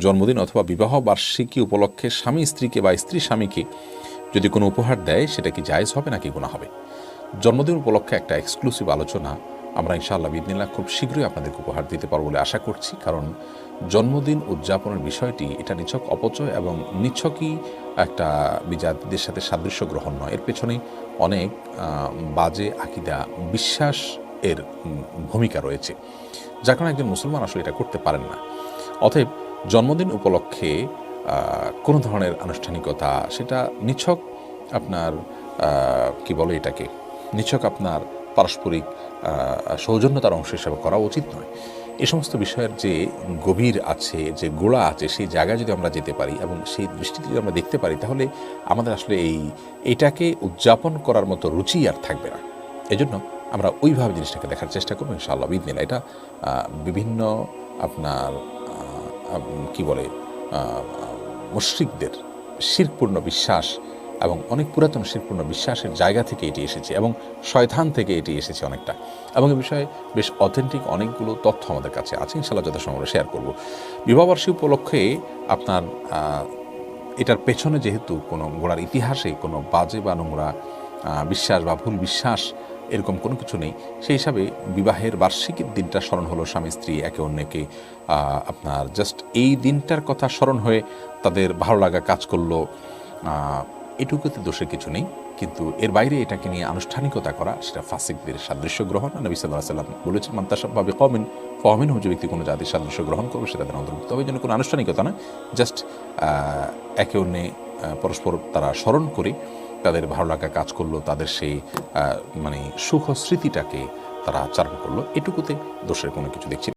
জন্মদিন অথবা বিবাহ বার্ষিকী উপলক্ষে স্বামী স্ত্রীকে বা স্ত্রী স্বামীকে যদি কোনো উপহার দেয় সেটা কি জায়েজ হবে নাকি গুনাহ হবে? জন্মদিন উপলক্ষে একটা এক্সক্লুসিভ আলোচনা আমরা ইনশাআল্লাহ বিইذনিল্লাহ খুব শীঘ্রই আপনাদেরকে উপহার দিতে পারবো বলে আশা করছি। কারণ জন্মদিন উদযাপনের বিষয়টি এটা নিছক অপচয় এবং নিছকই একটা বিজাতিদের সাথে সাদৃশ্য গ্রহণ নয়। এর পেছনে অনেক বাজে আকিদা, বিশ্বাস এর ভূমিকা রয়েছে, যার কারণে একজন মুসলমান আসলে এটা করতে পারেন না। অতএব জন্মদিন উপলক্ষে কোনো ধরনের আনুষ্ঠানিকতা সেটা নিছক আপনার কি বলে এটাকে, নিছক আপনার পারস্পরিক সৌজন্যতার অংশ হিসাবে করা উচিত নয়। এ সমস্ত বিষয়ের যে গভীর আছে, যে গোড়া আছে, সেই জায়গায় যদি আমরা যেতে পারি এবং সেই দৃষ্টিতে যদি আমরা দেখতে পারি, তাহলে আমাদের আসলে এটাকে উদযাপন করার মতো রুচি আর থাকবে না। এজন্য আমরা ওইভাবে জিনিসটাকে দেখার চেষ্টা করবো ইনশাআল্লাহ বিইذনিল্লাহ। এটা বিভিন্ন আপনার কি বলে মুশরিকদের শিরকপূর্ণ বিশ্বাস এবং অনেক পুরাতন শিরকপূর্ণ বিশ্বাসের জায়গা থেকে এটি এসেছে এবং শয়তান থেকে এটি এসেছে অনেকটা। এবং এ বিষয়ে বেশ অথেন্টিক অনেকগুলো তথ্য আমাদের কাছে আছে, ইনশাআল্লাহ যথাসময় আমরা শেয়ার করব। বিবাহবার্ষিকী উপলক্ষে আপনার এটার পেছনে যেহেতু কোনো গোড়ার ইতিহাসে কোনো বাজে বা নোংরা বিশ্বাস বা ভুল বিশ্বাস এরকম কোনো কিছু নেই, সেই হিসাবে বিবাহের বার্ষিকীর দিনটা স্মরণ হলো, স্বামী স্ত্রী একে অন্যকে আপনার জাস্ট এই দিনটার কথা স্মরণ হয়ে তাদের ভালো লাগা কাজ করলো, এটুকুতে দোষের কিছু নেই। কিন্তু এর বাইরে এটাকে নিয়ে আনুষ্ঠানিকতা করা সেটা ফাসিকদের সাদৃশ্য গ্রহণ। নবী সাল্লাল্লাহু আলাইহি ওয়াসাল্লাম বলেছেন, মান তাশাব্বাহা বিকওমিন ফাহুয়া মিনহুম, যে ব্যক্তি কোনো জাতির সাদৃশ্য গ্রহণ করবে সেটা তাদের অন্তর্ভুক্ত হবে। এই জন্য কোনো আনুষ্ঠানিকতা না, জাস্ট একে অন্যে পরস্পর তারা স্মরণ করে তাদের ভালো লাগা কাজ করলো, তাদের সেই মানে সুখ স্মৃতিটাকে তারা চারণ করলো, এটুকুতে দোষের কোনো কিছু দেখছি।